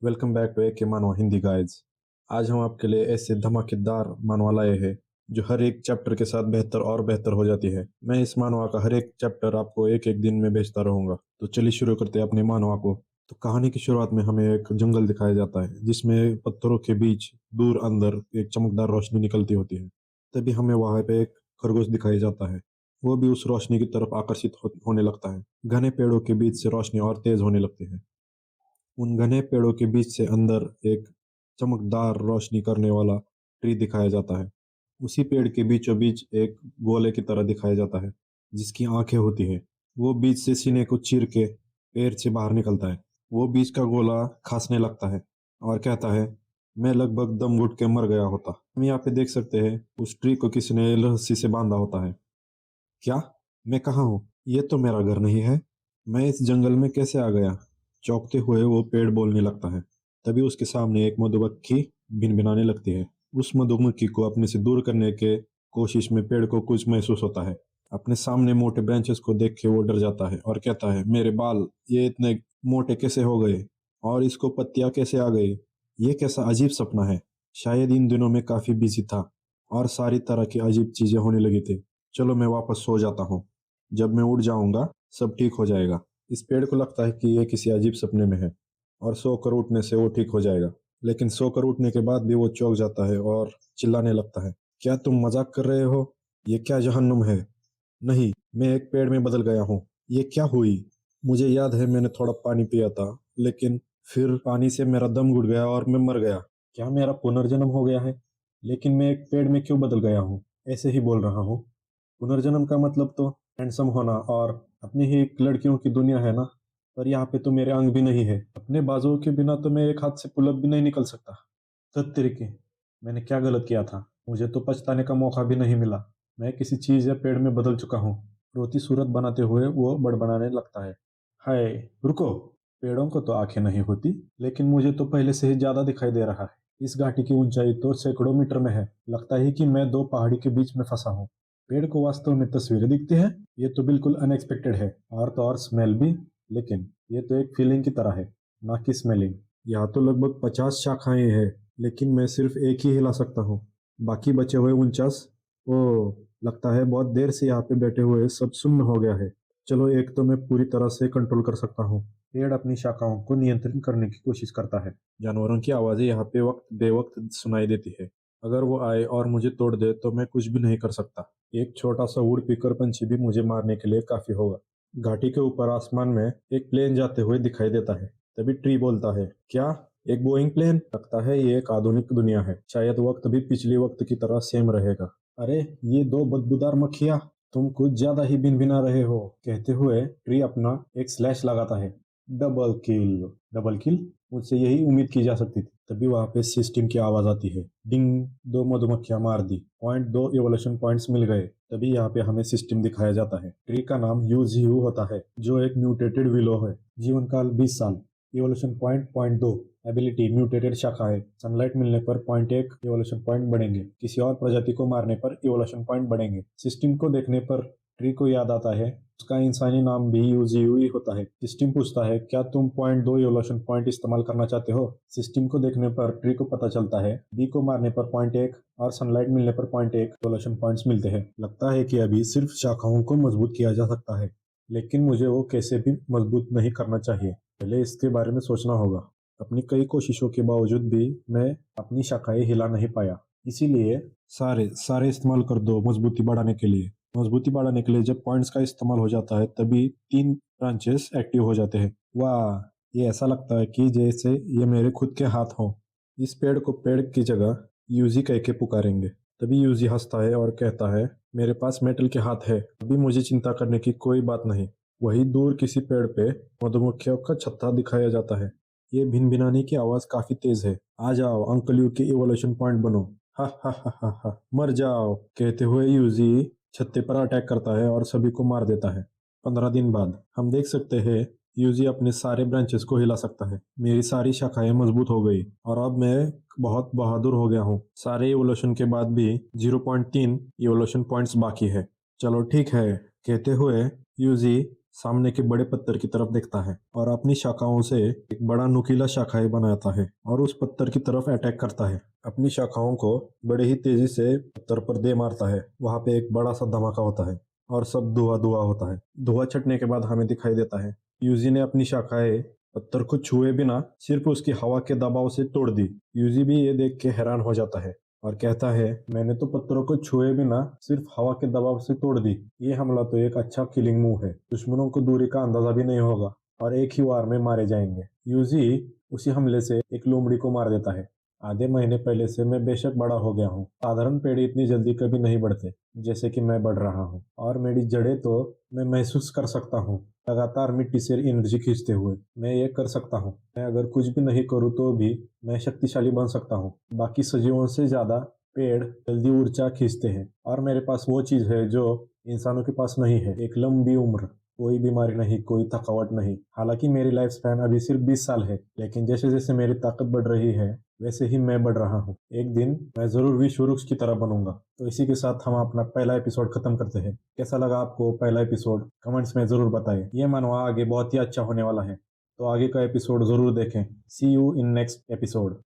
Welcome back to एक मानवा Hindi guides. आज हम आपके लिए ऐसे धमाकेदार मानवा लाए हैं जो हर एक चैप्टर के साथ बेहतर और बेहतर हो जाती है। मैं इस मानवा का हर एक चैप्टर आपको एक एक दिन में भेजता रहूंगा। तो चलिए शुरू करते हैं अपने मानवा को। तो कहानी की शुरुआत में हमें एक जंगल दिखाया जाता है जिसमें पत्थरों के बीच दूर अंदर एक चमकदार रोशनी निकलती होती है। तभी हमें वहां पे एक खरगोश दिखाया जाता है। वो भी उस रोशनी की तरफ आकर्षित होने लगता है। घने पेड़ों के बीच से रोशनी और तेज होने लगती है। उन घने पेड़ों के बीच से अंदर एक चमकदार रोशनी करने वाला ट्री दिखाया जाता है। उसी पेड़ के बीचों बीच एक गोले की तरह दिखाया जाता है जिसकी आंखें होती है। वो बीच से सीने को चीर के पेड़ से बाहर निकलता है। वो बीच का गोला खांसने लगता है और कहता है, मैं लगभग दम घुट के मर गया होता। हम यहाँ पे देख सकते हैं उस ट्री को किसी ने रस्सी से बांधा होता है। क्या? मैं कहाँ हूँ? ये तो मेरा घर नहीं है। मैं इस जंगल में कैसे आ गया? चौंकते हुए वो पेड़ बोलने लगता है। तभी उसके सामने एक मधुमक्खी भिनभिनाने लगती है। उस मधुमक्खी को अपने से दूर करने के कोशिश में पेड़ को कुछ महसूस होता है। अपने सामने मोटे ब्रांचेस को देख के वो डर जाता है और कहता है, मेरे बाल ये इतने मोटे कैसे हो गए और इसको पत्तियां कैसे आ गई? ये कैसा अजीब सपना है। शायद इन दिनों में काफी बिजी था और सारी तरह की अजीब चीजें होने लगी थी। चलो मैं वापस सो जाता हूँ। जब मैं उठ जाऊंगा सब ठीक हो जाएगा। इस पेड़ को लगता है कि ये किसी अजीब सपने में है और सोकर उठने से वो ठीक हो जाएगा। लेकिन सोकर उठने के बाद भी वो चौंक जाता है और चिल्लाने लगता है, क्या तुम मजाक कर रहे हो? ये क्या जहन्नुम है? नहीं, मैं एक पेड़ में बदल गया हूँ। ये क्या हुई? मुझे याद है मैंने थोड़ा पानी पिया था, लेकिन फिर पानी से मेरा दम घुट गया और मैं मर गया। क्या मेरा पुनर्जन्म हो गया है? लेकिन मैं एक पेड़ में क्यों बदल गया हूँ? ऐसे ही बोल रहा हूँ। पुनर्जन्म का मतलब तो हैंडसम होना और अपनी ही एक लड़कियों की दुनिया है ना। पर यहाँ पे तो मेरे अंग भी नहीं है। अपने बाजुओं के बिना तो मैं एक हाथ से पुलअप भी नहीं निकल सकता। धत तरीके, मैंने क्या गलत किया था? मुझे तो पछताने का मौका भी नहीं मिला। मैं किसी चीज या पेड़ में बदल चुका हूँ। रोती सूरत बनाते हुए वो बड़बड़ाने लगता है। हाय, रुको। पेड़ों को तो आंखें नहीं होती, लेकिन मुझे तो पहले से ही ज्यादा दिखाई दे रहा है। इस घाटी की ऊंचाई तो सैकड़ों मीटर में है। लगता है कि मैं दो पहाड़ी के बीच में फंसा हूँ। पेड़ को वास्तव में तस्वीरें दिखती हैं। ये तो बिल्कुल अनएक्सपेक्टेड है। और तो और स्मेल भी। लेकिन ये तो एक फीलिंग की तरह है, ना कि स्मेलिंग। यहाँ तो लगभग 50 शाखाएं हैं, लेकिन मैं सिर्फ एक ही हिला सकता हूँ। बाकी बचे हुए 49। ओह, लगता है बहुत देर से यहाँ पे बैठे हुए सब सुन्न हो गया है। चलो, एक तो मैं पूरी तरह से कंट्रोल कर सकता हूँ। पेड़ अपनी शाखाओं को नियंत्रित करने की कोशिश करता है। जानवरों की आवाजें यहाँ पे वक्त बेवक्त सुनाई देती है। अगर वो आए और मुझे तोड़ दे तो मैं कुछ भी नहीं कर सकता। एक छोटा सा वुड पीकर पंछी भी मुझे मारने के लिए काफी होगा। घाटी के ऊपर आसमान में एक प्लेन जाते हुए दिखाई देता है। तभी ट्री बोलता है, क्या? एक बोइंग प्लेन? लगता है ये एक आधुनिक दुनिया है। शायद वक्त भी पिछले वक्त की तरह सेम रहेगा। अरे, ये दो बदबूदार मक्खियाँ, तुम कुछ ज्यादा ही भिनभिना रहे हो। कहते हुए ट्री अपना एक स्लैश लगाता है। Double kill. Double kill? मुझसे यही उम्मीद की जा सकती थी। तभी वहां पे सिस्टम की आवाज आती है। डिंग। दो मधुमक्खियां मार दी। पॉइंट, दो इवोल्यूशन पॉइंट्स मिल गए। तभी यहाँ पे हमें सिस्टम दिखाया जाता है। ट्री का नाम यूजीयू होता है, जो एक म्यूटेटेड विलो है। जीवन काल 20 साल। Evolution point point 2। Ability mutated शाखा है। सनलाइट मिलने पर पॉइंट 1 इवोल्यूशन पॉइंट बढ़ेंगे। किसी और प्रजाति को मारने पर इवोल्यूशन पॉइंट बढ़ेंगे। सिस्टम को देखने पर ट्री को याद आता है उसका इंसानी नाम भी यूजीयू ही होता है। सिस्टम पूछता है, क्या तुम पॉइंट 2 इवोल्यूशन पॉइंट इस्तेमाल करना चाहते हो? सिस्टम को देखने पर ट्री को पता चलता है बी को मारने पर पॉइंट 1 और सनलाइट मिलने पर पॉइंट 1 इवोल्यूशन पॉइंट्स मिलते हैं। लगता है कि अभी सिर्फ शाखाओं को मजबूत किया जा सकता है, लेकिन मुझे वो कैसे भी मजबूत नहीं करना चाहिए। पहले इसके बारे में सोचना होगा। अपनी कई कोशिशों के बावजूद भी मैं अपनी शाखाएं हिला नहीं पाया। इसीलिए सारे सारे इस्तेमाल कर दो मजबूती बढ़ाने के लिए। मजबूती बढ़ाने के लिए जब पॉइंट्स का इस्तेमाल हो जाता है तभी 3 ब्रांचेस एक्टिव हो जाते हैं। वाह, ये ऐसा लगता है कि जैसे ये मेरे खुद के हाथ हों। इस पेड़ को पेड़ की जगह यूजी कह के पुकारेंगे। तभी यूजी हंसता है और कहता है, मेरे पास मेटल के हाथ है, अभी मुझे चिंता करने की कोई बात नहीं। वहीं दूर किसी पेड़ पे मधुमक्खियों का छत्ता दिखाया जाता है। ये भिनभिनाने की आवाज काफी तेज है। आ जाओ, अंकल यू के इवोल्यूशन पॉइंट बनो। हा हा हा हा हा, मर जाओ। कहते हुए यूजी छत्ते पर अटैक करता है और सभी को मार देता है। 15 दिन बाद हम देख सकते हैं यूजी अपने सारे ब्रांचेस को हिला सकता है। मेरी सारी शाखाएं मजबूत हो गई और अब मैं बहुत बहादुर हो गया हूँ। सारे इवोल्यूशन के बाद भी 0.3 इवोल्यूशन पॉइंट्स बाकी है। चलो ठीक है। कहते हुए यूजी सामने के बड़े पत्थर की तरफ देखता है और अपनी शाखाओं से एक बड़ा नुकीला शाखाएं बनाता है और उस पत्थर की तरफ अटैक करता है। अपनी शाखाओं को बड़े ही तेजी से पत्थर पर दे मारता है। वहां पे एक बड़ा सा धमाका होता है और सब धुआं धुआं होता है। धुआं छटने के बाद हमें दिखाई देता है यूजी ने अपनी शाखाएं पत्थर को छुए बिना सिर्फ उसकी हवा के दबाव से तोड़ दी। यूजी भी ये देख के हैरान हो जाता है और कहता है, मैंने तो पत्थरों को छुए बिना सिर्फ हवा के दबाव से तोड़ दी। ये हमला तो एक अच्छा किलिंग मूव है। दुश्मनों को दूरी का अंदाजा भी नहीं होगा और एक ही वार में मारे जाएंगे। यूजी उसी हमले से एक लोमड़ी को मार देता है। आधे महीने पहले से मैं बेशक बड़ा हो गया हूँ। साधारण पेड़ इतनी जल्दी कभी नहीं बढ़ते जैसे कि मैं बढ़ रहा हूँ और मेरी जड़ें तो मैं महसूस कर सकता हूँ लगातार मिट्टी से एनर्जी खींचते हुए। मैं ये कर सकता हूँ। मैं अगर कुछ भी नहीं करूँ तो भी मैं शक्तिशाली बन सकता हूँ। बाकी सजीवों से ज्यादा पेड़ जल्दी ऊर्जा खींचते हैं और मेरे पास वो चीज है जो इंसानों के पास नहीं है, एक लंबी उम्र। कोई बीमारी नहीं, कोई थकावट नहीं। हालांकि मेरी लाइफ स्पैन अभी सिर्फ 20 साल है, लेकिन जैसे जैसे मेरी ताकत बढ़ रही है वैसे ही मैं बढ़ रहा हूँ। एक दिन मैं जरूर विश्व वृक्ष की तरह बनूंगा। तो इसी के साथ हम अपना पहला एपिसोड खत्म करते हैं। कैसा लगा आपको पहला एपिसोड? कमेंट्स में जरूर बताएं। ये मनवा आगे बहुत ही अच्छा होने वाला है, तो आगे का एपिसोड जरूर देखें। सी यू इन नेक्स्ट एपिसोड।